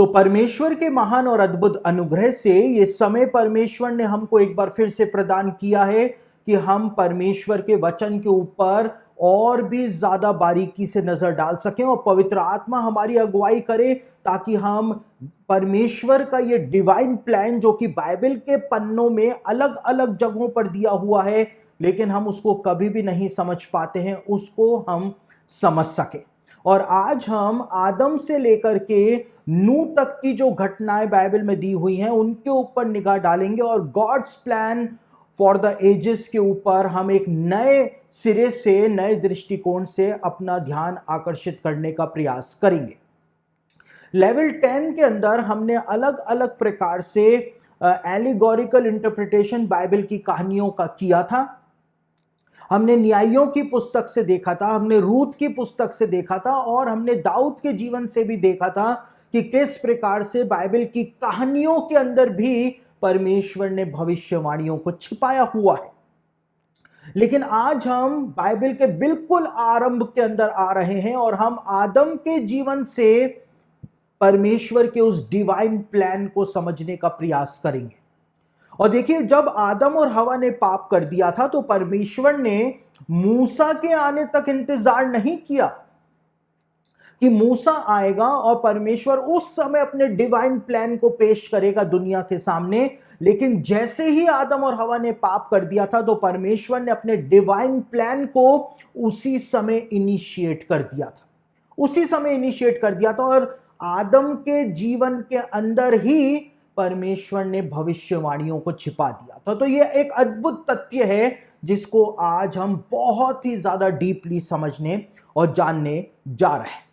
तो परमेश्वर के महान और अद्भुत अनुग्रह से ये समय परमेश्वर ने हमको एक बार फिर से प्रदान किया है कि हम परमेश्वर के वचन के ऊपर और भी ज्यादा बारीकी से नजर डाल सकें और पवित्र आत्मा हमारी अगुवाई करे, ताकि हम परमेश्वर का ये डिवाइन प्लान जो कि बाइबल के पन्नों में अलग अलग जगहों पर दिया हुआ है लेकिन हम उसको कभी भी नहीं समझ पाते हैं, उसको हम समझ सके। और आज हम आदम से लेकर के नूह तक की जो घटनाएं बाइबल में दी हुई हैं उनके ऊपर निगाह डालेंगे और God's plan for the ages के ऊपर हम एक नए सिरे से, नए दृष्टिकोण से अपना ध्यान आकर्षित करने का प्रयास करेंगे। लेवल 10 के अंदर हमने अलग अलग प्रकार से एलिगोरिकल इंटरप्रिटेशन बाइबल की कहानियों का किया था। हमने न्यायों की पुस्तक से देखा था, हमने रूत की पुस्तक से देखा था और हमने दाऊद के जीवन से भी देखा था कि किस प्रकार से बाइबल की कहानियों के अंदर भी परमेश्वर ने भविष्यवाणियों को छिपाया हुआ है। लेकिन आज हम बाइबल के बिल्कुल आरंभ के अंदर आ रहे हैं और हम आदम के जीवन से परमेश्वर के उस डिवाइन प्लान को समझने का प्रयास करेंगे। और देखिए, जब आदम और हवा ने पाप कर दिया था तो परमेश्वर ने मूसा के आने तक इंतजार नहीं किया कि मूसा आएगा और परमेश्वर उस समय अपने डिवाइन प्लान को पेश करेगा दुनिया के सामने। लेकिन जैसे ही आदम और हवा ने पाप कर दिया था तो परमेश्वर ने अपने डिवाइन प्लान को उसी समय इनिशिएट कर दिया था और आदम के जीवन के अंदर ही परमेश्वर ने भविष्यवाणियों को छिपा दिया था। तो यह एक अद्भुत तथ्य है जिसको आज हम बहुत ही ज्यादा डीपली समझने और जानने जा रहे हैं।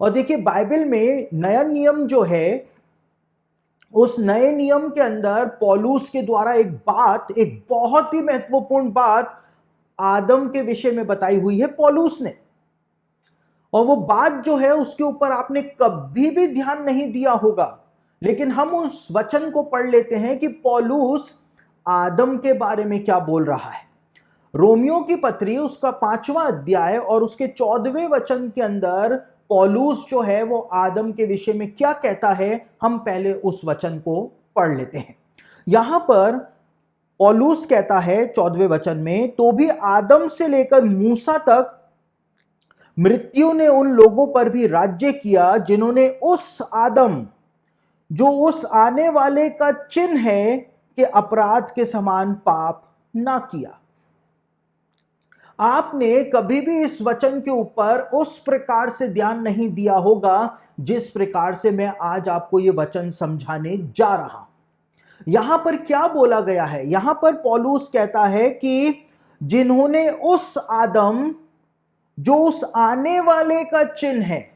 और देखिए, बाइबल में नया नियम जो है, उस नए नियम के अंदर पौलुस के द्वारा एक बहुत ही महत्वपूर्ण बात आदम के विषय में बताई हुई है पौलुस ने। और वो बात जो है उसके ऊपर आपने कभी भी ध्यान नहीं दिया होगा, लेकिन हम उस वचन को पढ़ लेते हैं कि पौलुस आदम के बारे में क्या बोल रहा है। रोमियो की पत्री उसका 5वां अध्याय और उसके 14वें वचन के अंदर पौलुस जो है वो आदम के विषय में क्या कहता है, हम पहले उस वचन को पढ़ लेते हैं। यहां पर पौलुस कहता है 14वें वचन में, तो भी आदम से लेकर मूसा तक मृत्यु ने उन लोगों पर भी राज्य किया जिन्होंने उस आदम जो उस आने वाले का चिन्ह है कि अपराध के समान पाप ना किया। आपने कभी भी इस वचन के ऊपर उस प्रकार से ध्यान नहीं दिया होगा जिस प्रकार से मैं आज आपको यह वचन समझाने जा रहा हूं। यहां पर क्या बोला गया है? यहां पर पौलुस कहता है कि जिन्होंने उस आदम जो उस आने वाले का चिन्ह है,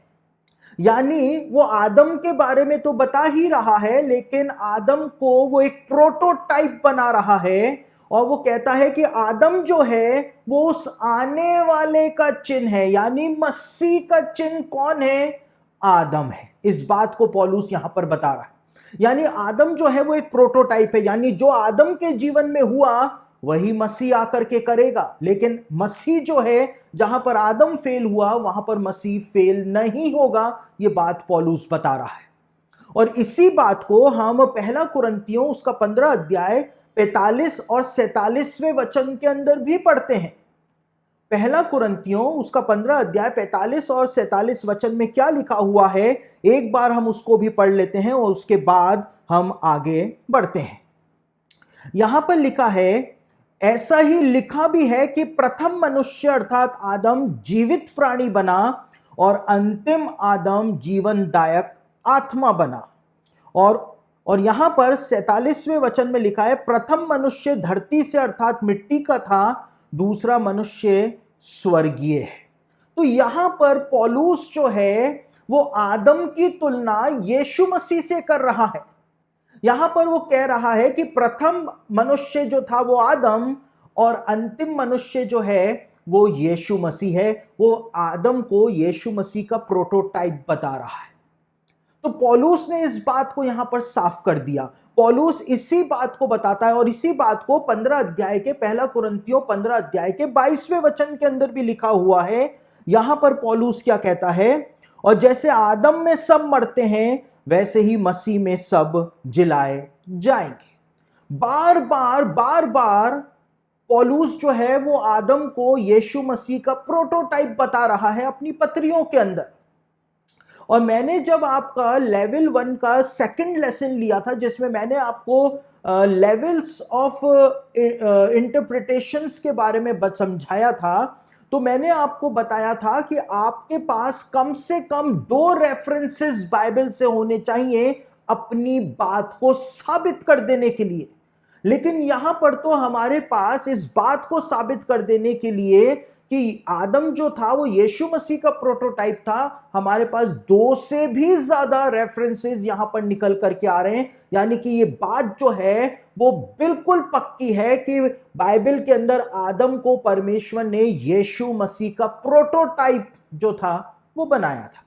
यानी वो आदम के बारे में तो बता ही रहा है लेकिन आदम को वो एक प्रोटोटाइप बना रहा है और वो कहता है कि आदम जो है वो उस आने वाले का चिन्ह है, यानी मसीह का चिन्ह कौन है? आदम है। इस बात को पौलुस यहां पर बता रहा है। यानी आदम जो है वो एक प्रोटोटाइप है, यानी जो आदम के जीवन में हुआ वही मसीह आकर के करेगा। लेकिन मसीह जो है, जहां पर आदम फेल हुआ वहां पर मसीह फेल नहीं होगा, यह बात पौलुस बता रहा है। और इसी बात को हम पहला कुरिन्थियों उसका 15 अध्याय 45 और 47वें वचन के अंदर भी पढ़ते हैं। पहला कुरिन्थियों उसका 15 अध्याय 45 और 47 वचन में क्या लिखा हुआ है, एक बार हम उसको भी पढ़ लेते हैं और उसके बाद हम आगे बढ़ते हैं। यहां पर लिखा है, ऐसा ही लिखा भी है कि प्रथम मनुष्य अर्थात आदम जीवित प्राणी बना और अंतिम आदम जीवनदायक आत्मा बना। और यहां पर 47वें वचन में लिखा है, प्रथम मनुष्य धरती से अर्थात मिट्टी का था, दूसरा मनुष्य स्वर्गीय है। तो यहां पर पौलुस जो है वो आदम की तुलना यीशु मसीह से कर रहा है। यहां पर वो कह रहा है कि प्रथम मनुष्य जो था वो आदम और अंतिम मनुष्य जो है वो यीशु मसीह है। वो आदम को यीशु मसीह का प्रोटोटाइप बता रहा है। तो पौलुस ने इस बात को यहां पर साफ कर दिया। पौलुस इसी बात को बताता है और इसी बात को 15 अध्याय के पहला कुरिन्थियों 15 अध्याय के 22वें वचन के अंदर भी लिखा हुआ है। यहां पर पौलुस क्या कहता है, और जैसे आदम में सब मरते हैं वैसे ही मसीह में सब जिलाए जाएंगे। बार बार पौलुस जो है वो आदम को यीशु मसीह का प्रोटोटाइप बता रहा है अपनी पत्रियों के अंदर। और मैंने जब आपका लेवल 1 का सेकंड लेसन लिया था, जिसमें मैंने आपको लेवल्स ऑफ इंटरप्रिटेशंस के बारे में समझाया था, तो मैंने आपको बताया था कि आपके पास कम से कम 2 रेफरेंसेस बाइबल से होने चाहिए अपनी बात को साबित कर देने के लिए। लेकिन यहां पर तो हमारे पास इस बात को साबित कर देने के लिए कि आदम जो था वो यीशु मसीह का प्रोटोटाइप था, हमारे पास 2 से भी ज्यादा रेफरेंसेस यहां पर निकल करके आ रहे हैं। यानी कि ये बात जो है वो बिल्कुल पक्की है कि बाइबल के अंदर आदम को परमेश्वर ने यीशु मसीह का प्रोटोटाइप जो था वो बनाया था।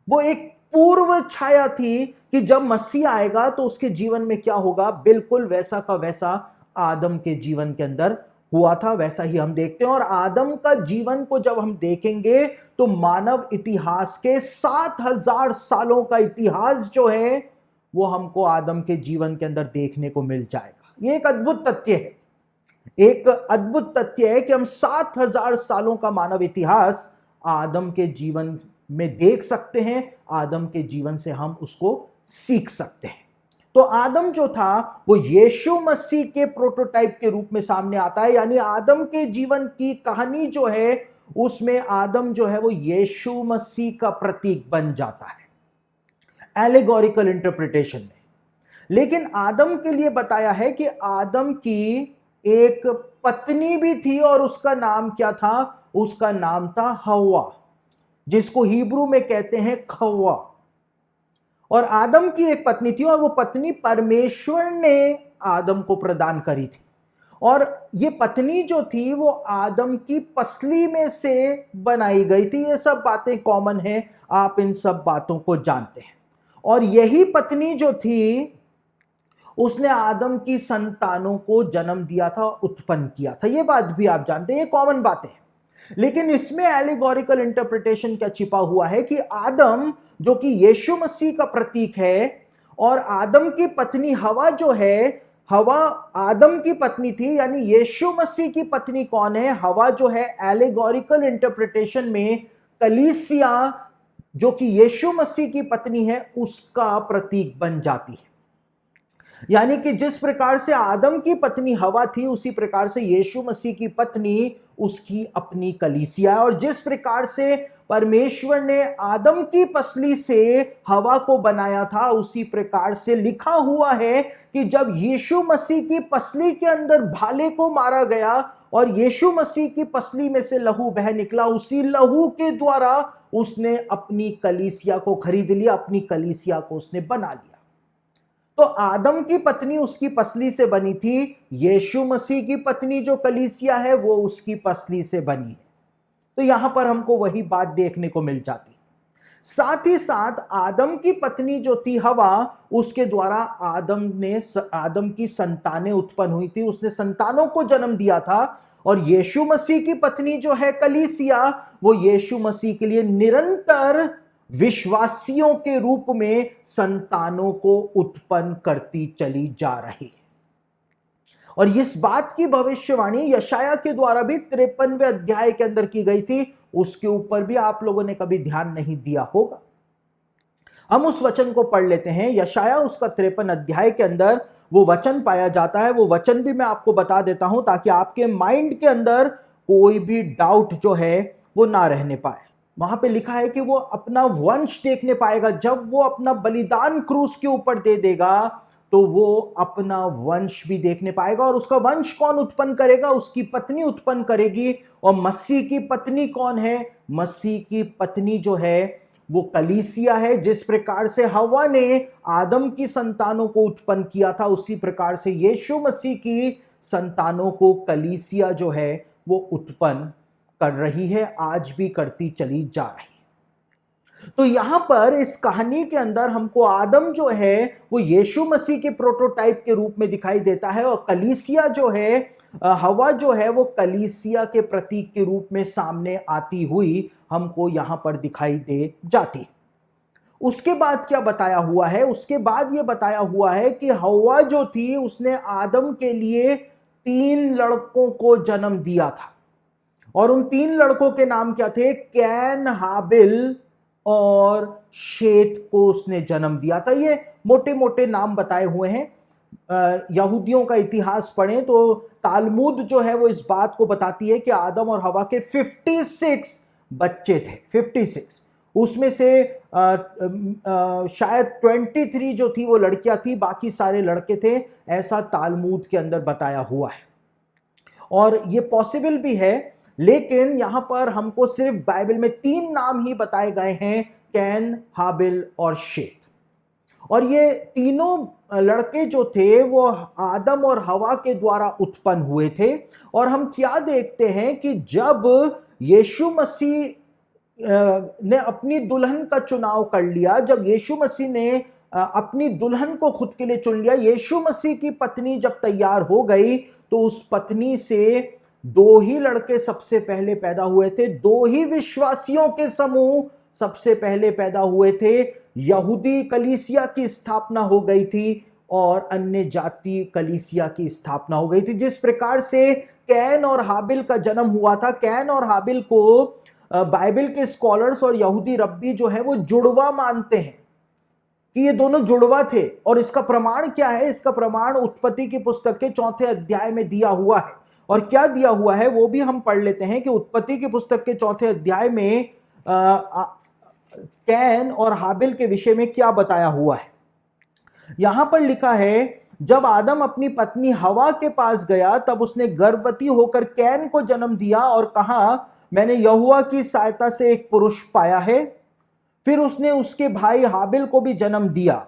वो एक पूर्व छाया थी कि जब मसीह आएगा तो उसके जीवन में क्या होगा, बिल्कुल वैसा का वैसा आदम के जीवन के अंदर हुआ था, वैसा ही हम देखते हैं। और आदम का जीवन को जब हम देखेंगे तो मानव इतिहास के 7000 सालों का इतिहास जो है वो हमको आदम के जीवन के अंदर देखने को मिल जाएगा। ये एक अद्भुत तथ्य है, एक अद्भुत तथ्य है कि हम 7000 सालों का मानव इतिहास आदम के जीवन में देख सकते हैं, आदम के जीवन से हम उसको सीख सकते हैं। तो आदम जो था वो यीशु मसीह के प्रोटोटाइप के रूप में सामने आता है। यानी आदम के जीवन की कहानी जो है उसमें आदम जो है वो यीशु मसीह का प्रतीक बन जाता है एलेगोरिकल इंटरप्रिटेशन में। लेकिन आदम के लिए बताया है कि आदम की एक पत्नी भी थी और उसका नाम क्या था, उसका नाम था हव्वा, जिसको हिब्रू में कहते हैं खव्वा। और आदम की एक पत्नी थी और वो पत्नी परमेश्वर ने आदम को प्रदान करी थी। और ये पत्नी जो थी वो आदम की पसली में से बनाई गई थी। ये सब बातें कॉमन हैं, आप इन सब बातों को जानते हैं। और यही पत्नी जो थी उसने आदम की संतानों को जन्म दिया था, उत्पन्न किया था। ये बात भी आप जानते हैं, ये कॉमन बातें हैं। लेकिन इसमें एलिगोरिकल इंटरप्रिटेशन क्या छिपा हुआ है कि आदम जो कि यीशु मसीह का प्रतीक है और आदम की पत्नी हवा जो है, हवा आदम की पत्नी थी, यानी यीशु मसीह की पत्नी कौन है, हवा जो है एलिगोरिकल इंटरप्रिटेशन में कलीसिया जो कि यीशु मसीह की पत्नी है उसका प्रतीक बन जाती है। यानी कि जिस प्रकार से आदम की पत्नी हवा थी उसी प्रकार से यीशु मसीह की पत्नी उसकी अपनी कलीसिया है। और जिस प्रकार से परमेश्वर ने आदम की पसली से हवा को बनाया था उसी प्रकार से लिखा हुआ है कि जब यीशु मसीह की पसली के अंदर भाले को मारा गया और यीशु मसीह की पसली में से लहू बह निकला, उसी लहू के द्वारा उसने अपनी कलीसिया को खरीद लिया, अपनी कलीसिया को उसने बना लिया। तो आदम की पत्नी उसकी पसली से बनी थी, यीशु मसीह की पत्नी जो कलीसिया है वो उसकी पसली से बनी है। तो यहां पर हमको वही बात देखने को मिल जाती। साथ ही साथ आदम की पत्नी जो थी हवा, उसके द्वारा आदम की संतानें उत्पन्न हुई थी, उसने संतानों को जन्म दिया था। और यीशु मसीह की पत्नी जो है कलीसिया, वो यीशु मसीह के लिए निरंतर विश्वासियों के रूप में संतानों को उत्पन्न करती चली जा रही है। और इस बात की भविष्यवाणी यशाया के द्वारा भी 53वें अध्याय के अंदर की गई थी, उसके ऊपर भी आप लोगों ने कभी ध्यान नहीं दिया होगा। हम उस वचन को पढ़ लेते हैं। यशाया उसका 53 अध्याय के अंदर वो वचन पाया जाता है। वो वचन भी मैं आपको बता देता हूं ताकि आपके माइंड के अंदर कोई भी डाउट जो है वो ना रहने पाए। वहां पे लिखा है कि वो अपना वंश देखने पाएगा। जब वो अपना बलिदान क्रूस के ऊपर दे देगा तो वो अपना वंश भी देखने पाएगा। और उसका वंश कौन उत्पन्न करेगा, उसकी पत्नी उत्पन्न करेगी। और मसीह की पत्नी कौन है, मसीह की पत्नी जो है वो कलीसिया है। जिस प्रकार से हव्वा ने आदम की संतानों को उत्पन्न किया था उसी प्रकार से यीशु मसीह की संतानों को कलीसिया जो है वो उत्पन्न कर रही है, आज भी करती चली जा रही है। तो यहां पर इस कहानी के अंदर हमको आदम जो है वो यीशु मसीह के प्रोटोटाइप के रूप में दिखाई देता है और कलीसिया जो है, हवा जो है वो कलीसिया के प्रतीक के रूप में सामने आती हुई हमको यहां पर दिखाई दे जाती है। उसके बाद क्या बताया हुआ है? उसके बाद यह बताया हुआ है कि हव्वा जो थी उसने आदम के लिए 3 लड़कों को जन्म दिया था, और उन 3 लड़कों के नाम क्या थे? कैन, हाबिल और शेत को उसने जन्म दिया था। ये मोटे मोटे नाम बताए हुए हैं। यहूदियों का इतिहास पढ़ें तो तालमुद जो है वो इस बात को बताती है कि आदम और हवा के 56 बच्चे थे, 56। उसमें से शायद 23 जो थी वो लड़कियां थी, बाकी सारे लड़के थे, ऐसा तालमुद के अंदर बताया हुआ है। और ये पॉसिबल भी है, लेकिन यहां पर हमको सिर्फ बाइबल में 3 नाम ही बताए गए हैं, कैन, हाबिल और शेत। और ये तीनों लड़के जो थे वो आदम और हवा के द्वारा उत्पन्न हुए थे। और हम क्या देखते हैं कि जब यीशु मसीह ने अपनी दुल्हन का चुनाव कर लिया, जब यीशु मसीह ने अपनी दुल्हन को खुद के लिए चुन लिया, यीशु मसीह की पत्नी जब तैयार हो गई तो उस पत्नी से 2 ही लड़के सबसे पहले पैदा हुए थे, 2 ही विश्वासियों के समूह सबसे पहले पैदा हुए थे। यहूदी कलीसिया की स्थापना हो गई थी और अन्य जाति कलीसिया की स्थापना हो गई थी। जिस प्रकार से कैन और हाबिल का जन्म हुआ था, कैन और हाबिल को बाइबल के स्कॉलर्स और यहूदी रब्बी जो है वो जुड़वा मानते हैं कि ये दोनों जुड़वा थे। और इसका प्रमाण क्या है? इसका प्रमाण उत्पत्ति की पुस्तक के 4 अध्याय में दिया हुआ है। और क्या दिया हुआ है वो भी हम पढ़ लेते हैं कि उत्पत्ति की पुस्तक के 4 अध्याय में कैन और हाबिल के विषय में क्या बताया हुआ है। यहां पर लिखा है, जब आदम अपनी पत्नी हवा के पास गया तब उसने गर्भवती होकर कैन को जन्म दिया और कहा, मैंने यहोवा की सहायता से एक पुरुष पाया है। फिर उसने उसके भाई हाबिल को भी जन्म दिया।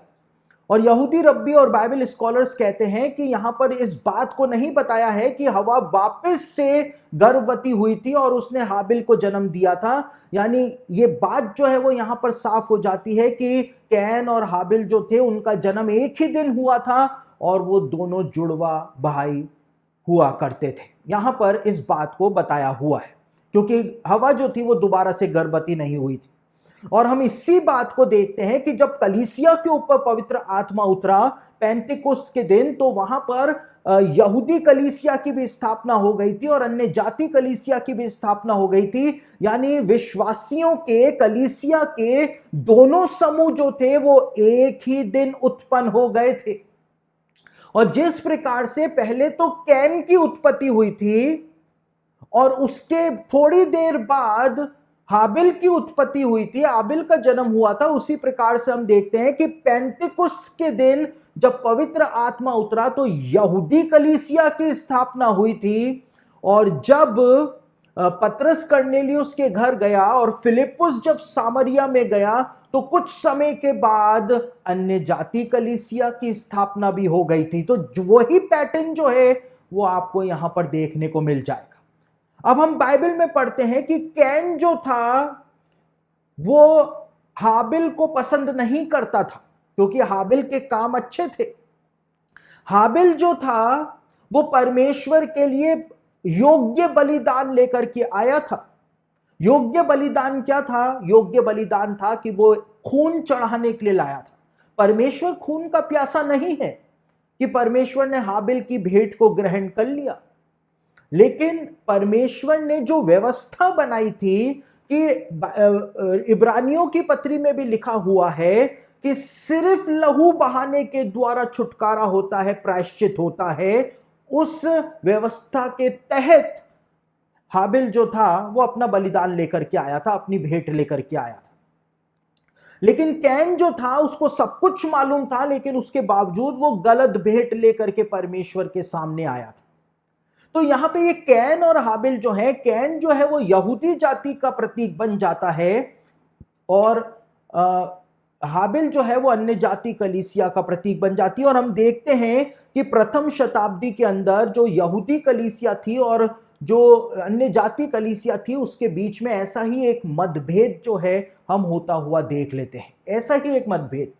और यहूदी रब्बी और बाइबल स्कॉलर्स कहते हैं कि यहां पर इस बात को नहीं बताया है कि हवा वापस से गर्भवती हुई थी और उसने हाबिल को जन्म दिया था। यानी ये बात जो है वो यहां पर साफ हो जाती है कि कैन और हाबिल जो थे उनका जन्म एक ही दिन हुआ था और वो दोनों जुड़वा भाई हुआ करते थे। यहां पर इस बात को बताया हुआ है क्योंकि हवा जो थी वो दोबारा से गर्भवती नहीं हुई थी। और हम इसी बात को देखते हैं कि जब कलीसिया के ऊपर पवित्र आत्मा उतरा पेंतिकुस्त के दिन, तो वहां पर यहूदी कलीसिया की भी स्थापना हो गई थी और अन्य जाति कलीसिया की भी स्थापना हो गई थी। यानी विश्वासियों के कलीसिया के दोनों समूह जो थे वो एक ही दिन उत्पन्न हो गए थे। और जिस प्रकार से पहले तो कैन की उत्पत्ति हुई थी और उसके थोड़ी देर बाद हाबिल की उत्पत्ति हुई थी, हाबिल का जन्म हुआ था, उसी प्रकार से हम देखते हैं कि पेंतिकुस्त के दिन जब पवित्र आत्मा उतरा तो यहूदी कलीसिया की स्थापना हुई थी। और जब पतरस कर्नेलियुस के घर गया और फिलिप्पुस जब सामरिया में गया तो कुछ समय के बाद अन्य जाति कलीसिया की स्थापना भी हो गई थी। तो वही पैटर्न जो है वो आपको यहां पर देखने को मिल जाएगा। अब हम बाइबल में पढ़ते हैं कि कैन जो था वो हाबिल को पसंद नहीं करता था क्योंकि हाबिल के काम अच्छे थे। हाबिल जो था वो परमेश्वर के लिए योग्य बलिदान लेकर के आया था। योग्य बलिदान क्या था? योग्य बलिदान था कि वो खून चढ़ाने के लिए लाया था। परमेश्वर खून का प्यासा नहीं है कि परमेश्वर ने हाबिल की भेंट को ग्रहण कर लिया, लेकिन परमेश्वर ने जो व्यवस्था बनाई थी कि इब्रानियों की पत्री में भी लिखा हुआ है कि सिर्फ लहू बहाने के द्वारा छुटकारा होता है, प्रायश्चित होता है। उस व्यवस्था के तहत हाबिल जो था वो अपना बलिदान लेकर के आया था, अपनी भेंट लेकर के आया था। लेकिन कैन जो था उसको सब कुछ मालूम था, लेकिन उसके बावजूद वो गलत भेंट लेकर के परमेश्वर के सामने आया था। तो यहां पे ये कैन और हाबिल जो है, कैन जो है वो यहूदी जाति का प्रतीक बन जाता है और हाबिल जो है वो अन्य जाति कलीसिया का प्रतीक बन जाती है। और हम देखते हैं कि प्रथम शताब्दी के अंदर जो यहूदी कलीसिया थी और जो अन्य जाति कलीसिया थी उसके बीच में ऐसा ही एक मतभेद जो है हम होता हुआ देख लेते हैं, ऐसा ही एक मतभेद।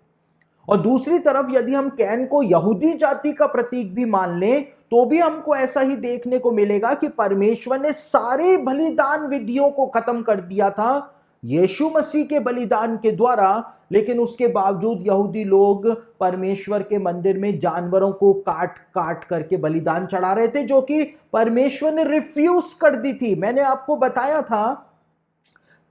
और दूसरी तरफ यदि हम कैन को यहूदी जाति का प्रतीक भी मान लें तो भी हमको ऐसा ही देखने को मिलेगा कि परमेश्वर ने सारे बलिदान विधियों को खत्म कर दिया था यीशु मसीह के बलिदान के द्वारा, लेकिन उसके बावजूद यहूदी लोग परमेश्वर के मंदिर में जानवरों को काट काट करके बलिदान चढ़ा रहे थे, जो कि परमेश्वर ने रिफ्यूज कर दी थी। मैंने आपको बताया था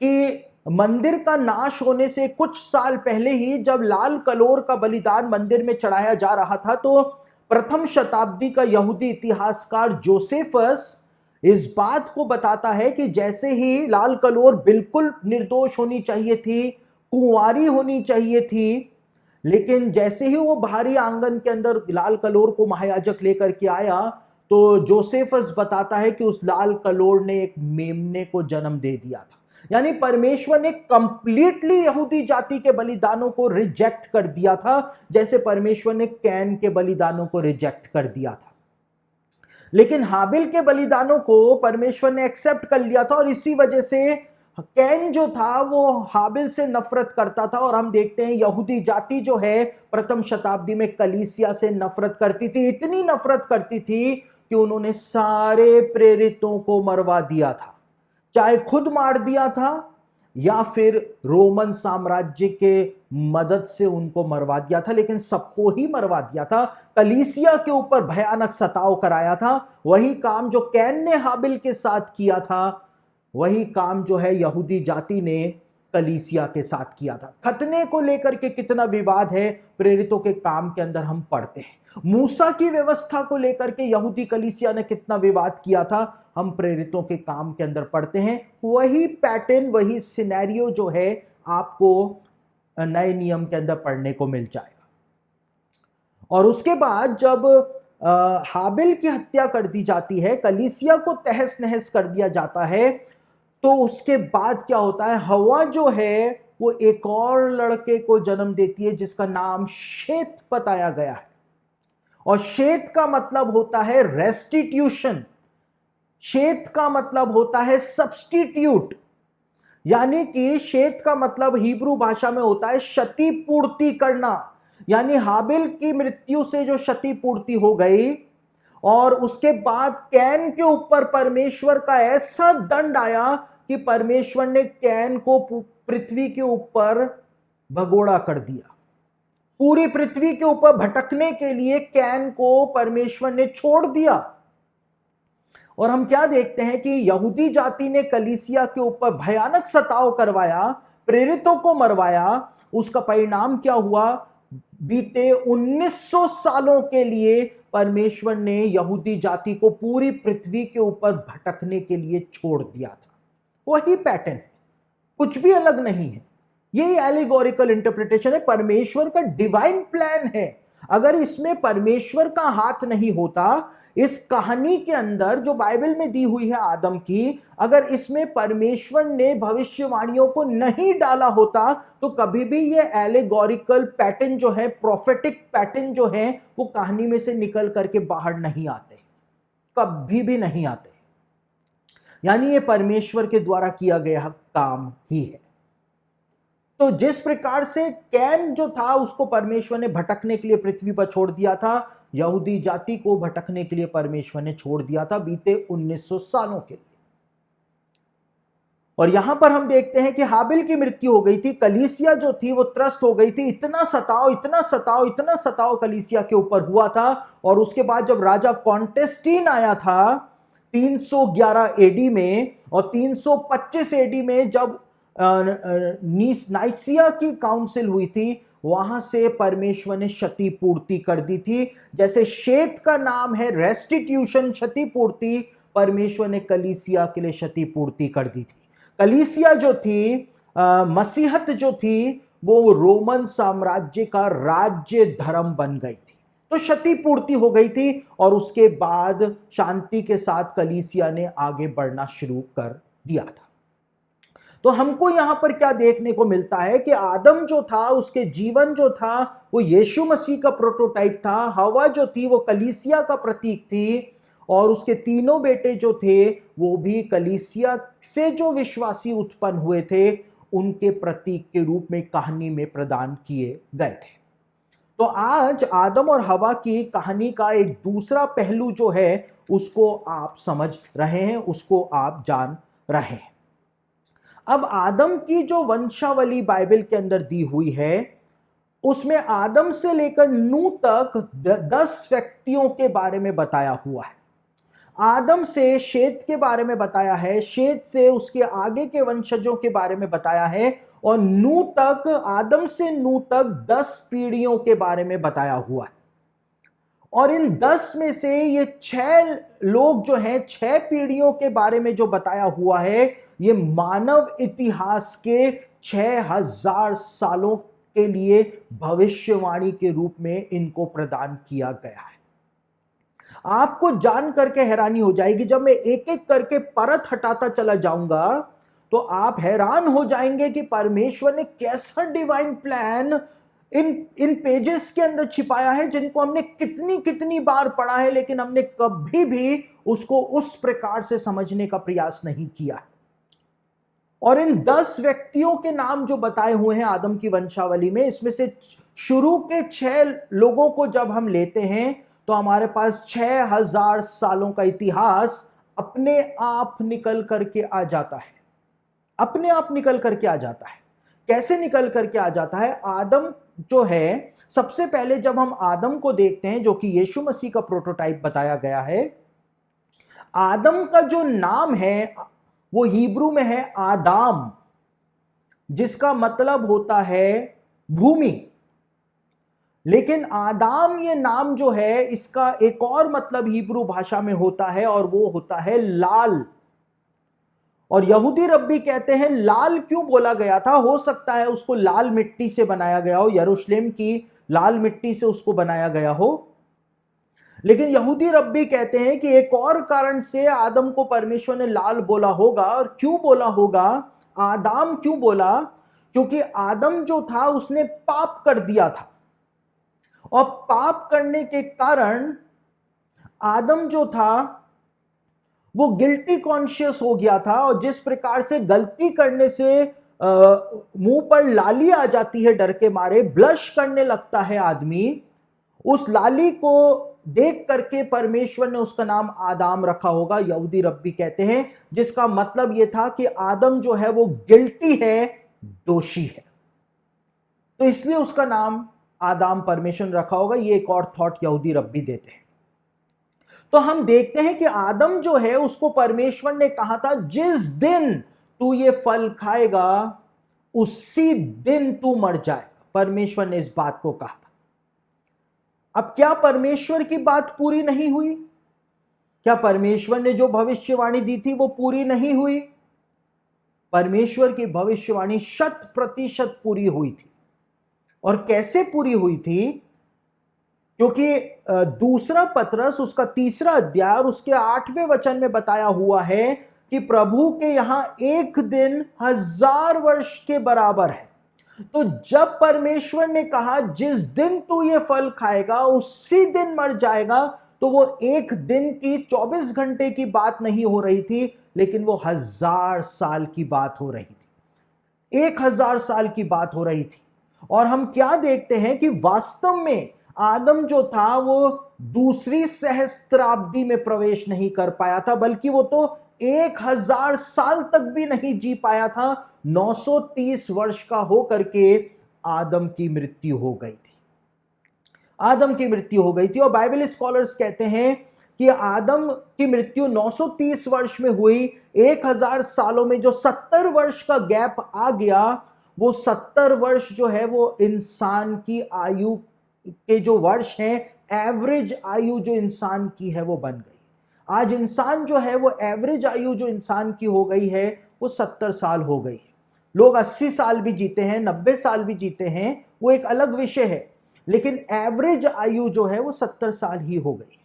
कि मंदिर का नाश होने से कुछ साल पहले ही जब लाल कलोर का बलिदान मंदिर में चढ़ाया जा रहा था, तो प्रथम शताब्दी का यहूदी इतिहासकार जोसेफस इस बात को बताता है कि जैसे ही लाल कलोर बिल्कुल निर्दोष होनी चाहिए थी, कुंवारी होनी चाहिए थी, लेकिन जैसे ही वो बाहरी आंगन के अंदर लाल कलोर को महायाजक लेकर के आया, तो जोसेफस बताता है कि उस लाल कलोर ने एक मेमने को जन्म दे दिया था। यानी परमेश्वर ने कंप्लीटली यहूदी जाति के बलिदानों को रिजेक्ट कर दिया था, जैसे परमेश्वर ने कैन के बलिदानों को रिजेक्ट कर दिया था। लेकिन हाबिल के बलिदानों को परमेश्वर ने एक्सेप्ट कर लिया था, और इसी वजह से कैन जो था वो हाबिल से नफरत करता था। और हम देखते हैं यहूदी जाति जो है प्रथम शताब्दी में कलीसिया से नफरत करती थी, इतनी नफरत करती थी कि उन्होंने सारे प्रेरितों को मरवा दिया था, चाहे खुद मार दिया था या फिर रोमन साम्राज्य के मदद से उनको मरवा दिया था, लेकिन सबको ही मरवा दिया था। कलीसिया के ऊपर भयानक सताव कराया था। वही काम जो कैन ने हाबिल के साथ किया था, वही काम जो है यहूदी जाति ने कलीसिया के साथ किया था। खतने को लेकर के कितना विवाद है प्रेरितों के काम के अंदर हम पढ़ते हैं। मूसा की व्यवस्था को लेकर के यहूदी कलीसिया ने कितना विवाद किया था, हम प्रेरितों के काम के अंदर पढ़ते हैं। वही पैटर्न, वही सिनेरियो जो है आपको नए नियम के अंदर पढ़ने को मिल जाएगा। और उसके बाद जब हाबिल की हत्या कर दी जाती है, कलीसिया को तहस नहस कर दिया जाता है, तो उसके बाद क्या होता है, हवा जो है वो एक और लड़के को जन्म देती है जिसका नाम शेत बताया गया है। और शेत का मतलब होता है रेस्टिट्यूशन, शेत का मतलब होता है सब्स्टिट्यूट, यानी कि शेत का मतलब हिब्रू भाषा में होता है क्षतिपूर्ति करना। यानी हाबिल की मृत्यु से जो क्षतिपूर्ति हो गई, और उसके बाद कैन के ऊपर परमेश्वर का ऐसा दंड आया कि परमेश्वर ने कैन को पृथ्वी के ऊपर भगोड़ा कर दिया। पूरी पृथ्वी के ऊपर भटकने के लिए कैन को परमेश्वर ने छोड़ दिया। और हम क्या देखते हैं कि यहूदी जाति ने कलीसिया के ऊपर भयानक सताव करवाया, प्रेरितों को मरवाया। उसका परिणाम क्या हुआ, बीते 1900 सालों के लिए परमेश्वर ने यहूदी जाति को पूरी पृथ्वी के ऊपर भटकने के लिए छोड़ दिया था। वही पैटर्न है, कुछ भी अलग नहीं है। यही एलिगोरिकल इंटरप्रिटेशन है, परमेश्वर का डिवाइन प्लान है। अगर इसमें परमेश्वर का हाथ नहीं होता, इस कहानी के अंदर जो बाइबल में दी हुई है आदम की, अगर इसमें परमेश्वर ने भविष्यवाणियों को नहीं डाला होता, तो कभी भी ये एलिगोरिकल पैटर्न जो है, प्रोफेटिक पैटर्न जो है, वो कहानी में से निकल करके बाहर नहीं आते, कभी भी नहीं आते। यानी ये परमेश्वर के द्वारा किया गया काम ही है। तो जिस प्रकार से कैन जो था उसको परमेश्वर ने भटकने के लिए पृथ्वी पर छोड़ दिया था, यहूदी जाति को भटकने के लिए परमेश्वर ने छोड़ दिया था बीते 1900 सालों के लिए। और यहां पर हम देखते हैं कि हाबिल की मृत्यु हो गई थी, कलीसिया जो थी वो त्रस्त हो गई थी। इतना सताव, इतना सताव, इतना सताव कलीसिया के ऊपर हुआ था। और उसके बाद जब राजा कॉन्टेस्टीन आया था 311 एडी में, और 325 एडी में जब नाइसिया की काउंसिल हुई थी, वहां से परमेश्वर ने क्षतिपूर्ति कर दी थी। जैसे शेत का नाम है रेस्टिट्यूशन, क्षतिपूर्ति, परमेश्वर ने कलीसिया के लिए क्षतिपूर्ति कर दी थी। कलीसिया जो थी, मसीहत जो थी, वो रोमन साम्राज्य का राज्य धर्म बन गई थी, तो क्षतिपूर्ति हो गई थी। और उसके बाद शांति के साथ कलीसिया ने आगे बढ़ना शुरू कर दिया था। तो हमको यहां पर क्या देखने को मिलता है कि आदम जो था, उसके जीवन जो था वो यीशु मसीह का प्रोटोटाइप था। हवा जो थी वो कलीसिया का प्रतीक थी, और उसके तीनों बेटे जो थे वो भी कलीसिया से जो विश्वासी उत्पन्न हुए थे उनके प्रतीक के रूप में कहानी में प्रदान किए गए थे। तो आज आदम और हवा की कहानी का एक दूसरा पहलू जो है उसको आप समझ रहे हैं, उसको आप जान रहे हैं। अब आदम की जो वंशावली बाइबल के अंदर दी हुई है, उसमें आदम से लेकर नूह तक 10 व्यक्तियों के बारे में बताया हुआ है। आदम से शेत के बारे में बताया है, शेत से उसके आगे के वंशजों के बारे में बताया है, और नूह तक, आदम से नूह तक 10 पीढ़ियों के बारे में बताया हुआ है। और इन 10 में से ये 6 लोग जो हैं, 6 पीढ़ियों के बारे में जो बताया हुआ है, ये मानव इतिहास के 6000 सालों के लिए भविष्यवाणी के रूप में इनको प्रदान किया गया है। आपको जान करके हैरानी हो जाएगी, जब मैं एक एक करके परत हटाता चला जाऊंगा तो आप हैरान हो जाएंगे कि परमेश्वर ने कैसा डिवाइन प्लान इन पेजेस के अंदर छिपाया है, जिनको हमने कितनी कितनी बार पढ़ा है, लेकिन हमने कभी भी उसको उस प्रकार से समझने का प्रयास नहीं किया है। और इन 10 व्यक्तियों के नाम जो बताए हुए हैं आदम की वंशावली में, इसमें से शुरू के 6 लोगों को जब हम लेते हैं तो हमारे पास 6000 सालों का इतिहास अपने आप निकल करके आ जाता है। अपने आप निकल करके आ जाता है। कैसे निकल करके आ जाता है? आदम जो है, सबसे पहले जब हम आदम को देखते हैं, जो कि यीशु मसीह का प्रोटोटाइप बताया गया है, आदम का जो नाम है वो हिब्रू में है आदाम, जिसका मतलब होता है भूमि। लेकिन आदाम ये नाम जो है, इसका एक और मतलब हिब्रू भाषा में होता है, और वो होता है लाल। और यहूदी रब्बी कहते हैं लाल क्यों बोला गया था? हो सकता है उसको लाल मिट्टी से बनाया गया हो, यरूशलेम की लाल मिट्टी से उसको बनाया गया हो। लेकिन यहूदी रब्बी कहते हैं कि एक और कारण से आदम को परमेश्वर ने लाल बोला होगा। और क्यों बोला होगा? आदाम क्यों बोला? क्योंकि आदम जो था उसने पाप कर दिया था, और पाप करने के कारण आदम जो था वो गिल्टी कॉन्शियस हो गया था। और जिस प्रकार से गलती करने से मुंह पर लाली आ जाती है, डर के मारे ब्लश करने लगता है आदमी, उस लाली को देख करके परमेश्वर ने उसका नाम आदाम रखा होगा, यहूदी रब्बी कहते हैं, जिसका मतलब यह था कि आदम जो है वो गिल्टी है, दोषी है, तो इसलिए उसका नाम आदाम परमेश्वर ने रखा होगा। ये एक और थॉट यहूदी रब्बी देते हैं। तो हम देखते हैं कि आदम जो है उसको परमेश्वर ने कहा था, जिस दिन तू ये फल खाएगा उसी दिन तू मर जाएगा। परमेश्वर ने इस बात को कहा था। अब क्या परमेश्वर की बात पूरी नहीं हुई? क्या परमेश्वर ने जो भविष्यवाणी दी थी वो पूरी नहीं हुई? परमेश्वर की भविष्यवाणी 100% पूरी हुई थी। और कैसे पूरी हुई थी? क्योंकि दूसरा पतरस उसका 3रा अध्याय और उसके 8वें वचन में बताया हुआ है कि प्रभु के यहां एक दिन 1000 वर्ष के बराबर है। तो जब परमेश्वर ने कहा जिस दिन तू ये फल खाएगा उसी दिन मर जाएगा, तो वो एक दिन की 24 घंटे की बात नहीं हो रही थी, लेकिन वो 1000 साल की बात हो रही थी। 1000 साल की बात हो रही थी। और हम क्या देखते हैं कि वास्तव में आदम जो था वो दूसरी सहस्त्राब्दी में प्रवेश नहीं कर पाया था, बल्कि वो तो 1000 साल तक भी नहीं जी पाया था। 930 वर्ष का होकर के आदम की मृत्यु हो गई थी। आदम की मृत्यु हो गई थी। और बाइबल स्कॉलर्स कहते हैं कि आदम की मृत्यु 930 वर्ष में हुई। 1000 सालों में जो 70 वर्ष का गैप आ गया, वो 70 वर्ष जो है वो इंसान की आयु के जो वर्ष हैं, एवरेज आयु जो इंसान की है वो बन गई। आज इंसान जो है वो एवरेज आयु जो इंसान की हो गई है वो 70 साल हो गई है। लोग 80 साल भी जीते हैं, 90 साल भी जीते हैं, वो एक अलग विषय है, लेकिन एवरेज आयु जो है वो 70 साल ही हो गई है।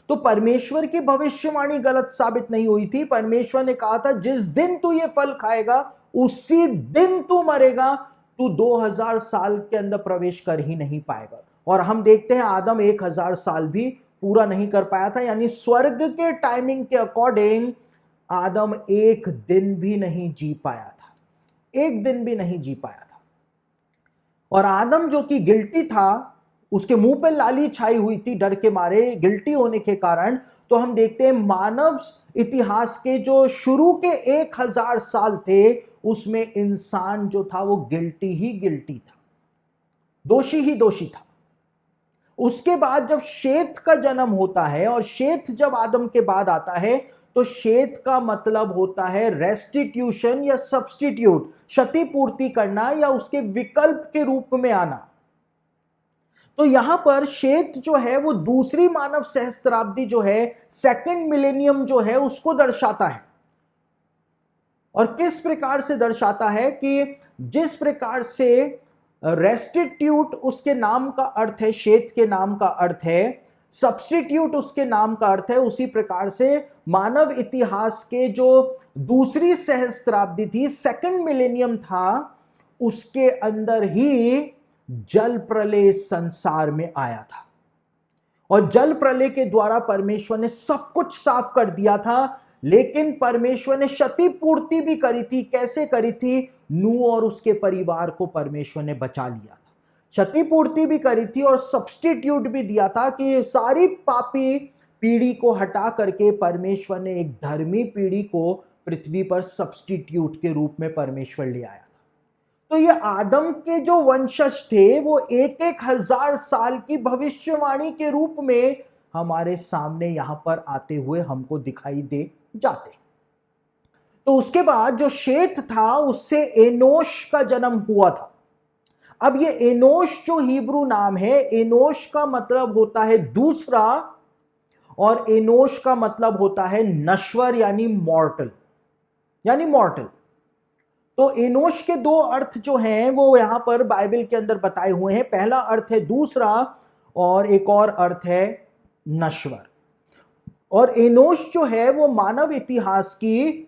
तो परमेश्वर की भविष्यवाणी गलत साबित नहीं हुई थी। परमेश्वर ने कहा था जिस दिन तू ये फल खाएगा उसी दिन तू मरेगा, तू 2000 साल के अंदर प्रवेश कर ही नहीं पाएगा। और हम देखते हैं आदम 1000 साल भी पूरा नहीं कर पाया था, यानी स्वर्ग के टाइमिंग के अकॉर्डिंग आदम एक दिन भी नहीं जी पाया था। एक दिन भी नहीं जी पाया था। और आदम जो कि गिल्टी था, उसके मुंह पे लाली छाई हुई थी डर के मारे, गिल्टी होने के कारण। तो हम देखते हैं मानव इतिहास के जो शुरू के 1000 साल थे उसमें इंसान जो था वो गिल्टी ही गिल्टी था, दोषी ही दोषी था। उसके बाद जब शेत का जन्म होता है, और शेत जब आदम के बाद आता है, तो शेत का मतलब होता है रेस्टिट्यूशन या सब्स्टिट्यूट, क्षतिपूर्ति करना या उसके विकल्प के रूप में आना। तो यहां पर शेत जो है वो दूसरी मानव सहस्त्राब्दी जो है, सेकंड मिलेनियम जो है, उसको दर्शाता है। और किस प्रकार से दर्शाता है कि जिस प्रकार से रेस्टिट्यूट उसके नाम का अर्थ है, शेत के नाम का अर्थ है, सब्स्टिट्यूट उसके नाम का अर्थ है, उसी प्रकार से मानव इतिहास के जो दूसरी सहस्त्राब्दी थी, सेकंड मिलेनियम था, उसके अंदर ही जल प्रलय संसार में आया था। और जल प्रलय के द्वारा परमेश्वर ने सब कुछ साफ कर दिया था, लेकिन परमेश्वर ने क्षतिपूर्ति भी करी थी। कैसे करी थी? नूह और उसके परिवार को परमेश्वर ने बचा लिया था। क्षतिपूर्ति भी करी थी और सब्स्टिट्यूट भी दिया था कि सारी पापी पीढ़ी को हटा करके परमेश्वर ने एक धर्मी पीढ़ी को पृथ्वी पर सब्स्टिट्यूट के रूप में परमेश्वर ले आया था। तो ये आदम के जो वंशज थे वो 1000 साल की भविष्यवाणी के रूप में हमारे सामने यहां पर आते हुए हमको दिखाई दे जाते। तो उसके बाद जो शेत था उससे एनोश का जन्म हुआ था। अब ये एनोश जो हिब्रू नाम है, एनोश का मतलब होता है दूसरा, और एनोश का मतलब होता है नश्वर यानी मॉर्टल, यानी मॉर्टल। तो एनोश के दो अर्थ जो हैं वो यहां पर बाइबल के अंदर बताए हुए हैं। पहला अर्थ है दूसरा और एक और अर्थ है नश्वर। और एनोश जो है वो मानव इतिहास की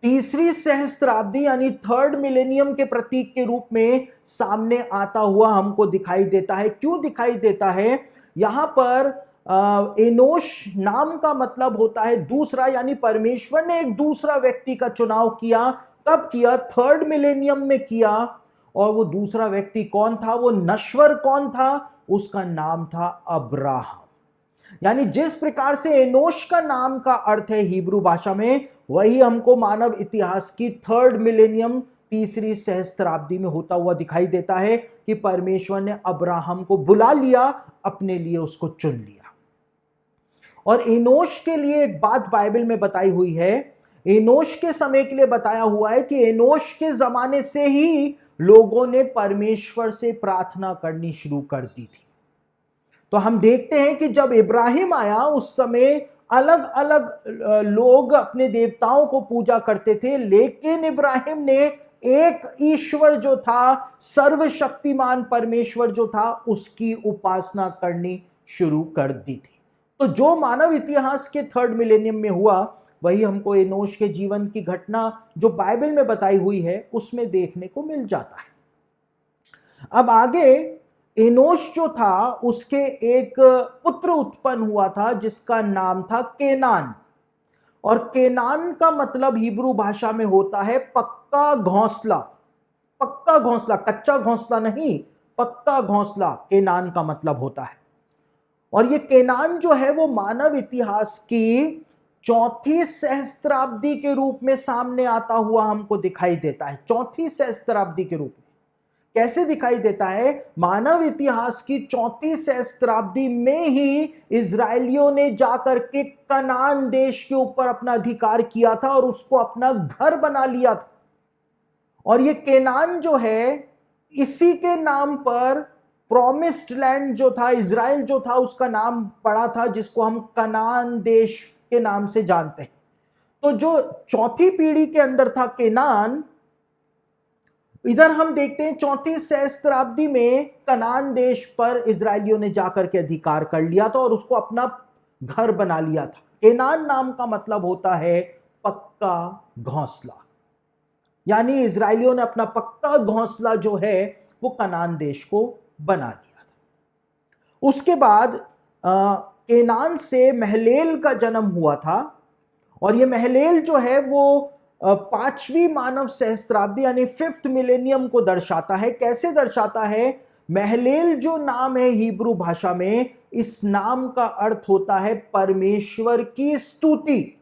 तीसरी सहस्त्राब्दी यानी थर्ड मिलेनियम के प्रतीक के रूप में सामने आता हुआ हमको दिखाई देता है। क्यों दिखाई देता है? यहां पर एनोश नाम का मतलब होता है दूसरा, यानी परमेश्वर ने एक दूसरा व्यक्ति का चुनाव किया। कब किया? थर्ड मिलेनियम में किया। और वो दूसरा व्यक्ति कौन था? वो नश्वर कौन था? उसका नाम था अब्राहम। यानी जिस प्रकार से एनोश का नाम का अर्थ है हिब्रू भाषा में, वही हमको मानव इतिहास की थर्ड मिलेनियम तीसरी सहस्त्राब्दी में होता हुआ दिखाई देता है कि परमेश्वर ने अब्राहम को बुला लिया, अपने लिए उसको चुन लिया। और एनोश के लिए एक बात बाइबल में बताई हुई है, एनोश के समय के लिए बताया हुआ है कि एनोश के जमाने से ही लोगों ने परमेश्वर से प्रार्थना करनी शुरू कर दी थी। तो हम देखते हैं कि जब इब्राहिम आया उस समय अलग अलग लोग अपने देवताओं को पूजा करते थे, लेकिन इब्राहिम ने एक ईश्वर जो था, सर्वशक्तिमान परमेश्वर जो था, उसकी उपासना करनी शुरू कर दी थी। तो जो मानव इतिहास के थर्ड मिलेनियम में हुआ वही हमको एनोश के जीवन की घटना जो बाइबल में बताई हुई है उसमें देखने को मिल जाता है। अब आगे एनोश जो था उसके एक पुत्र उत्पन्न हुआ था जिसका नाम था केनान। और केनान का मतलब हिब्रू भाषा में होता है पक्का घोंसला। पक्का घोंसला, कच्चा घोंसला नहीं, पक्का घोंसला केनान का मतलब होता है। और ये केनान जो है वो मानव इतिहास की चौथी सहस्त्राब्दी के रूप में सामने आता हुआ हमको दिखाई देता है। चौथी सहस्त्राब्दी के रूप में कैसे दिखाई देता है? मानव इतिहास की चौथी सहस्त्राब्दी में ही इजरायलियों ने जाकर के कनान देश के ऊपर अपना अधिकार किया था और उसको अपना घर बना लिया था। और ये केनान जो है, इसी के नाम पर प्रॉमिस्ड लैंड जो था, इजराइल जो था, उसका नाम पड़ा था, जिसको हम कनान देश के नाम से जानते हैं। तो जो चौथी पीढ़ी के अंदर था केनान, इधर हम देखते हैं चौथी सहस्त्राब्दी में कनान देश पर इजरायलियों ने जाकर के अधिकार कर लिया था और उसको अपना घर बना लिया था। केनान नाम का मतलब होता है पक्का घोंसला, यानी इजरायलियों ने अपना पक्का घोंसला जो है वो कनान देश को बना लिया था। उसके बाद केनान से महलेल का जन्म हुआ था। और ये महलेल जो है वो पांचवी मानव सहस्त्राब्दी यानी फिफ्थ मिलेनियम को दर्शाता है। कैसे दर्शाता है? महलेल जो नाम है हिब्रू भाषा में, इस नाम का अर्थ होता है परमेश्वर की स्तुति।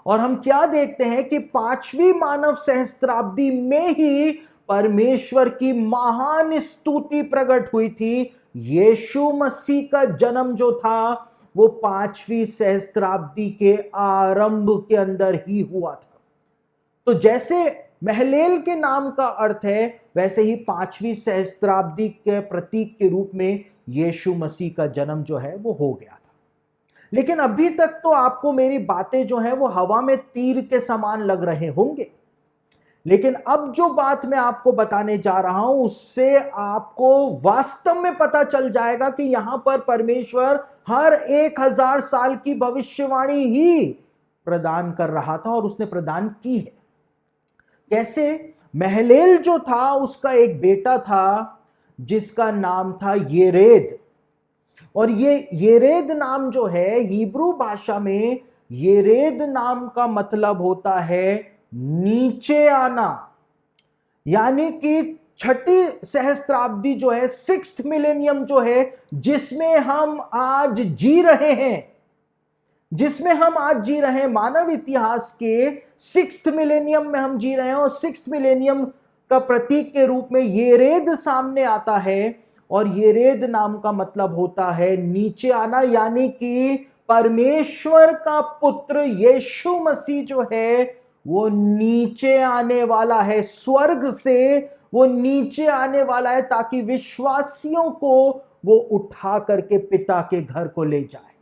और हम क्या देखते हैं कि 5वीं मानव सहस्त्राब्दी में ही परमेश्वर की महान स्तुति प्रकट हुई थी। यीशु मसीह का जन्म जो था वो 5वीं सहस्त्राब्दी के आरंभ के अंदर ही हुआ था। तो जैसे महलेल के नाम का अर्थ है, वैसे ही 5वीं सहस्त्राब्दी के प्रतीक के रूप में यीशु मसीह का जन्म जो है वो हो गया था। लेकिन अभी तक तो आपको मेरी बातें जो है वो हवा में तीर के समान लग रहे होंगे, लेकिन अब जो बात मैं आपको बताने जा रहा हूं उससे आपको वास्तव में पता चल जाएगा कि यहां पर परमेश्वर हर 1000 साल की भविष्यवाणी ही प्रदान कर रहा था और उसने प्रदान की है। कैसे? महलेल जो था उसका एक बेटा था जिसका नाम था येरेद, और ये येरेद नाम जो है हिब्रू भाषा में, येरेद नाम का मतलब होता है नीचे आना। यानी कि 6ठी सहस्त्राब्दी जो है, 6th मिलेनियम जो है, जिसमें हम आज जी रहे हैं, मानव इतिहास के 6th मिलेनियम में हम जी रहे हैं। और 6th मिलेनियम का प्रतीक के रूप में येरेद सामने आता है, और येरेद नाम का मतलब होता है नीचे आना। यानी कि परमेश्वर का पुत्र यीशु मसीह जो है वो नीचे आने वाला है, स्वर्ग से वो नीचे आने वाला है ताकि विश्वासियों को वो उठा करके पिता के घर को ले जाए।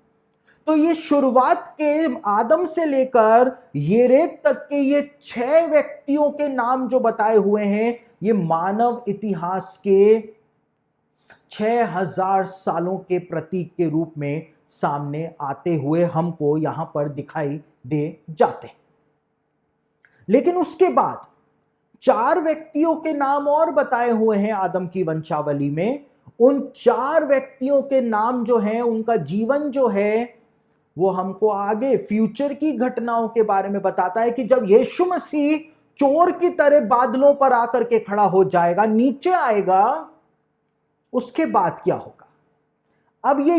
तो ये शुरुआत के आदम से लेकर येरेद तक के ये 6 व्यक्तियों के नाम जो बताए हुए हैं, ये मानव इतिहास के 6000 सालों के प्रतीक के रूप में सामने आते हुए हमको यहां पर दिखाई दे जाते हैं। लेकिन उसके बाद 4 व्यक्तियों के नाम और बताए हुए हैं आदम की वंशावली में। उन 4 व्यक्तियों के नाम जो हैं, उनका जीवन जो है वो हमको आगे फ्यूचर की घटनाओं के बारे में बताता है कि जब यीशु मसीह चोर की तरह बादलों पर आकर के खड़ा हो जाएगा, नीचे आएगा, उसके बाद क्या होगा। अब ये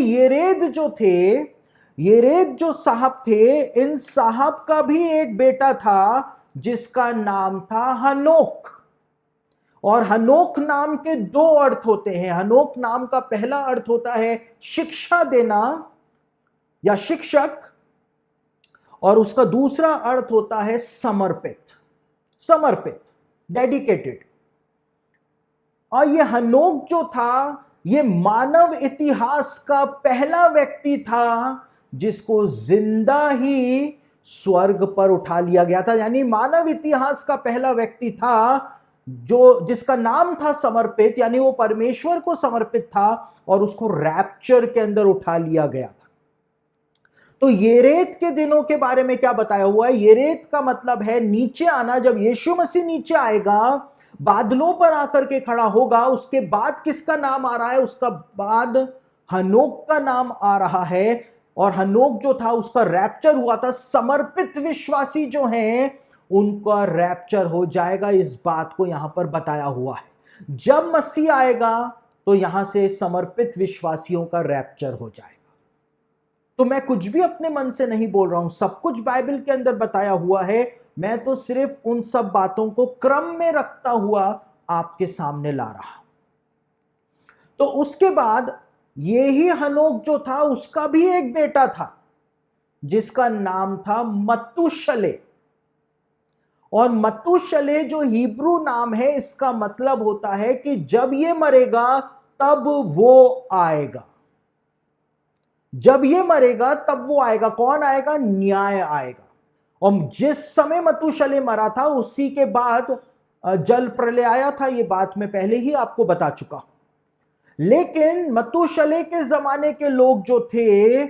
येरेद जो साहब थे, इन साहब का भी एक बेटा था जिसका नाम था हनोक। और हनोक नाम के 2 अर्थ होते हैं। हनोक नाम का पहला अर्थ होता है शिक्षा देना या शिक्षक, और उसका दूसरा अर्थ होता है समर्पित, डेडिकेटेड। और ये हनोक जो था, ये मानव इतिहास का पहला व्यक्ति था जिसको जिंदा ही स्वर्ग पर उठा लिया गया था। यानी मानव इतिहास का पहला व्यक्ति था जिसका नाम था समर्पित, यानी वो परमेश्वर को समर्पित था और उसको रैप्चर के अंदर उठा लिया गया था। तो येरेद के दिनों के बारे में क्या बताया हुआ है? येरेद का मतलब है नीचे आना। जब यीशु मसीह नीचे आएगा, बादलों पर आकर के खड़ा होगा, उसके बाद किसका नाम आ रहा है? उसका बाद हनोक का नाम आ रहा है। और हनोक जो था उसका रैप्चर हुआ था। समर्पित विश्वासी जो हैं उनका रैप्चर हो जाएगा, इस बात को यहां पर बताया हुआ है। जब मसीह आएगा तो यहां से समर्पित विश्वासियों का रैप्चर हो जाएगा। तो मैं कुछ भी अपने मन से नहीं बोल रहा हूं, सब कुछ बाइबल के अंदर बताया हुआ है। मैं तो सिर्फ उन सब बातों को क्रम में रखता हुआ आपके सामने ला रहा। तो उसके बाद ये ही हनोक जो था, उसका भी एक बेटा था जिसका नाम था मतुशले। और मतुशले जो हिब्रू नाम है, इसका मतलब होता है कि जब ये मरेगा तब वो आएगा। जब ये मरेगा तब वो आएगा। कौन आएगा? न्याय आएगा। और जिस समय मतुशले मरा था उसी के बाद जल प्रलय आया था। ये बात मैं पहले ही आपको बता चुका हूं। लेकिन मतुशले के जमाने के लोग जो थे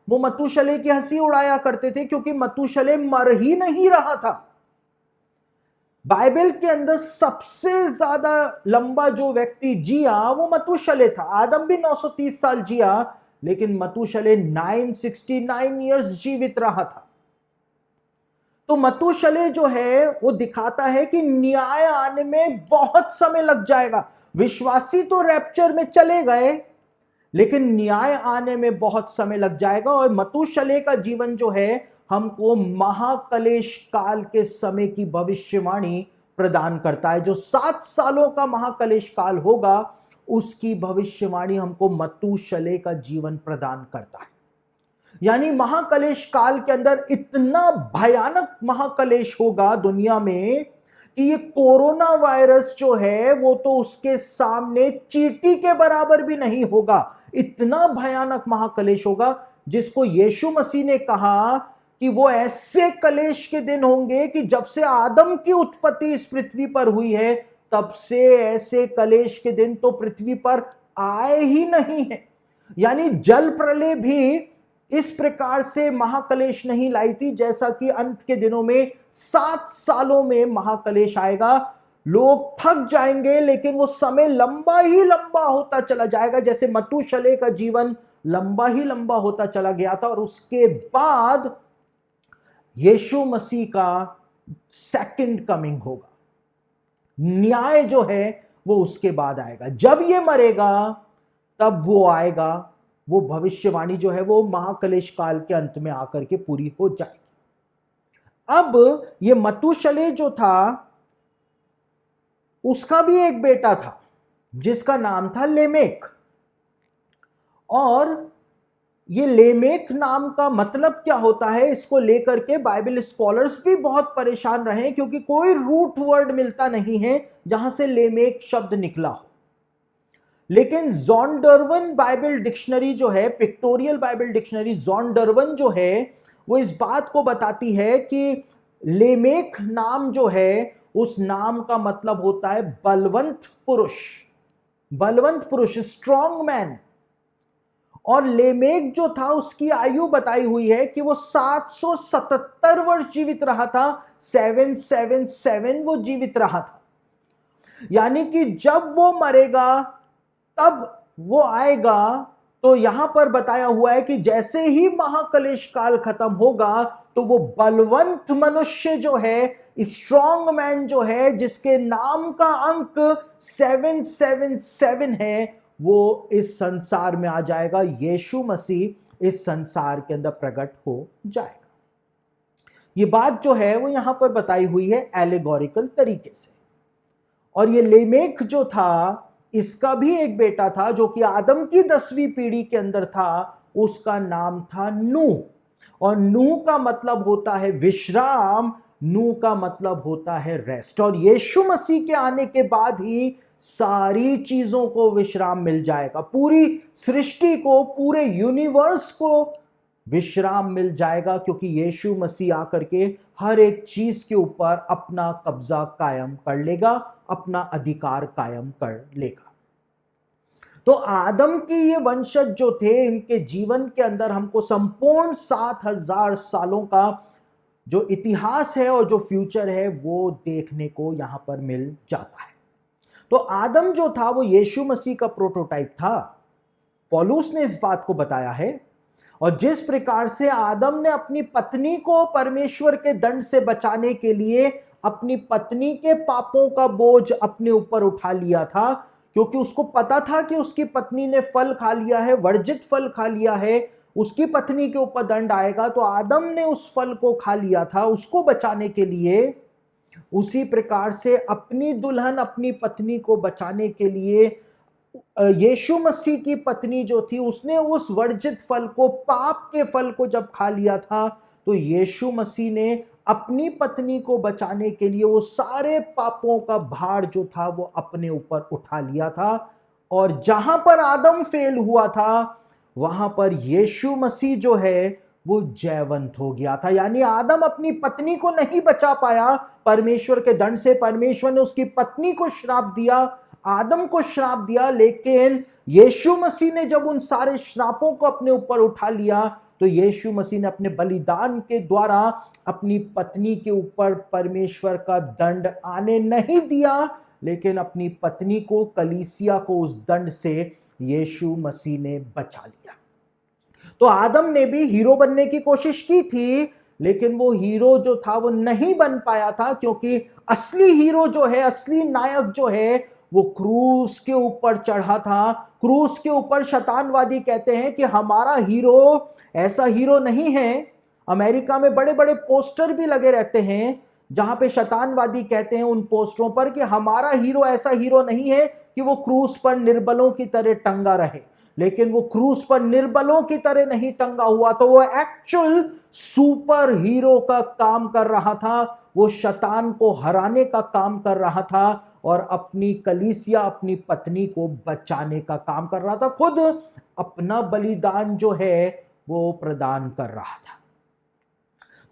वो मतुशले की हंसी उड़ाया करते थे, क्योंकि मतुशले मर ही नहीं रहा था। बाइबल के अंदर सबसे ज्यादा लंबा जो व्यक्ति जिया वो मतुशले था। आदम भी 930 साल जिया, लेकिन मतुशले 969 ईयर्स जीवित रहा था। तो मतुशले जो है वो दिखाता है कि न्याय आने में बहुत समय लग जाएगा। विश्वासी तो रैप्चर में चले गए, लेकिन न्याय आने में बहुत समय लग जाएगा। और मतुशले का जीवन जो है हमको महाकलेश काल के समय की भविष्यवाणी प्रदान करता है। जो 7 सालों का महाकलेश काल होगा उसकी भविष्यवाणी हमको मतुशले का जीवन प्रदान करता है। यानी महाकलेश काल के अंदर इतना भयानक महाकलेश होगा दुनिया में कि ये कोरोना वायरस जो है वो तो उसके सामने चींटी के बराबर भी नहीं होगा। इतना भयानक महाकलेश होगा जिसको यीशु मसीह ने कहा कि वो ऐसे कलेश के दिन होंगे कि जब से आदम की उत्पत्ति इस पृथ्वी पर हुई है तब से ऐसे कलेश के दिन तो पृथ्वी पर आए ही नहीं है। यानी जल प्रलय भी इस प्रकार से महाकलेश नहीं लाई थी जैसा कि अंत के दिनों में 7 सालों में महाकलेश आएगा। लोग थक जाएंगे, लेकिन वो समय लंबा ही लंबा होता चला जाएगा, जैसे मतुशले का जीवन लंबा ही लंबा होता चला गया था। और उसके बाद यीशु मसीह का सेकंड कमिंग होगा। न्याय जो है वो उसके बाद आएगा। जब ये मरेगा तब वो आएगा। वो भविष्यवाणी जो है वो महाकलेश काल के अंत में आकर के पूरी हो जाएगी। अब ये मतुशले जो था उसका भी एक बेटा था जिसका नाम था लेमेक। और ये लेमेक नाम का मतलब क्या होता है, इसको लेकर के बाइबल स्कॉलर्स भी बहुत परेशान रहे, क्योंकि कोई रूट वर्ड मिलता नहीं है जहां से लेमेक शब्द निकला हो। लेकिन जॉन-डर्वन बाइबल डिक्शनरी जो है, पिक्टोरियल बाइबल डिक्शनरी जॉन-डर्वन जो है, वो इस बात को बताती है कि लेमेक नाम जो है उस नाम का मतलब होता है बलवंत पुरुष, बलवंत पुरुष, स्ट्रॉन्ग मैन। और लेमेक जो था उसकी आयु बताई हुई है कि वो 777 वर्ष जीवित रहा था। 777 वो जीवित रहा था। यानी कि जब वो मरेगा तब वो आएगा। तो यहां पर बताया हुआ है कि जैसे ही महाकलेश काल खत्म होगा तो वो बलवंत मनुष्य जो है, स्ट्रॉन्ग मैन जो है, जिसके नाम का अंक 777 है, वो इस संसार में आ जाएगा। यीशु मसीह इस संसार के अंदर प्रकट हो जाएगा। ये बात जो है वो यहां पर बताई हुई है एलेगोरिकल तरीके से। और ये लेमेक जो था इसका भी एक बेटा था जो कि आदम की 10वीं पीढ़ी के अंदर था। उसका नाम था नूह। और नूह का मतलब होता है विश्राम, नूह का मतलब होता है रेस्ट। और यीशु मसीह के आने के बाद ही सारी चीजों को विश्राम मिल जाएगा। पूरी सृष्टि को, पूरे यूनिवर्स को विश्राम मिल जाएगा, क्योंकि यीशु मसीह आकर के हर एक चीज के ऊपर अपना कब्जा कायम कर लेगा, अपना अधिकार कायम कर लेगा। तो आदम की ये वंशज जो थे, इनके जीवन के अंदर हमको संपूर्ण 7000 सालों का जो इतिहास है और जो फ्यूचर है वो देखने को यहां पर मिल जाता है। तो आदम जो था वो यीशु मसीह का प्रोटोटाइप था। पौलुस ने इस बात को बताया है। और जिस प्रकार से आदम ने अपनी पत्नी को परमेश्वर के दंड से बचाने के लिए अपनी पत्नी के पापों का बोझ अपने ऊपर उठा लिया था, क्योंकि उसको पता था कि उसकी पत्नी ने फल खा लिया है, वर्जित फल खा लिया है, उसकी पत्नी के ऊपर दंड आएगा, तो आदम ने उस फल को खा लिया था उसको बचाने के लिए। उसी प्रकार से अपनी दुल्हन, अपनी पत्नी को बचाने के लिए यीशु मसीह की पत्नी जो थी उसने उस वर्जित फल को, पाप के फल को जब खा लिया था, तो यीशु मसीह ने अपनी पत्नी को बचाने के लिए वो सारे पापों का भार जो था वो अपने ऊपर उठा लिया था। और जहां पर आदम फेल हुआ था वहां पर यीशु मसीह जो है वो जयवंत हो गया था। यानी आदम अपनी पत्नी को नहीं बचा पाया परमेश्वर के दंड से। परमेश्वर ने उसकी पत्नी को श्राप दिया, आदम को श्राप दिया, लेकिन यीशु मसीह ने जब उन सारे श्रापों को अपने ऊपर उठा लिया तो यीशु मसीह ने अपने बलिदान के द्वारा अपनी पत्नी के ऊपर परमेश्वर का दंड आने नहीं दिया, लेकिन अपनी पत्नी को, कलीसिया को उस दंड से यीशु मसीह ने बचा लिया। तो आदम ने भी हीरो बनने की कोशिश की थी, लेकिन वो हीरो जो था वो नहीं बन पाया था, क्योंकि असली हीरो जो है, असली नायक जो है, वो क्रूस के ऊपर चढ़ा था। क्रूस के ऊपर शैतानवादी कहते हैं कि हमारा हीरो ऐसा हीरो नहीं है। अमेरिका में बड़े बड़े पोस्टर भी लगे रहते हैं जहां पे शैतानवादी कहते हैं उन पोस्टरों पर कि हमारा हीरो ऐसा हीरो नहीं है कि वो क्रूस पर निर्बलों की तरह टंगा रहे। लेकिन वो क्रूस पर निर्बलों की तरह नहीं टंगा हुआ, तो वो एक्चुअल सुपर हीरो का काम कर रहा था। वो शैतान को हराने का काम कर रहा था और अपनी कलीसिया, अपनी पत्नी को बचाने का काम कर रहा था। खुद अपना बलिदान जो है वो प्रदान कर रहा था।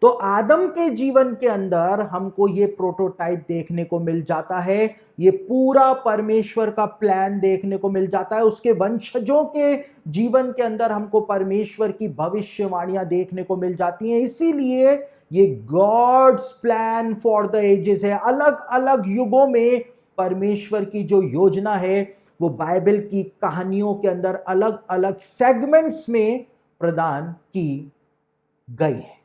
तो आदम के जीवन के अंदर हमको ये प्रोटोटाइप देखने को मिल जाता है, ये पूरा परमेश्वर का प्लान देखने को मिल जाता है। उसके वंशजों के जीवन के अंदर हमको परमेश्वर की भविष्यवाणियां देखने को मिल जाती हैं। इसीलिए ये God's plan for the ages है। अलग अलग युगों में परमेश्वर की जो योजना है वो बाइबल की कहानियों के अंदर अलग अलग सेगमेंट्स में प्रदान की गई है।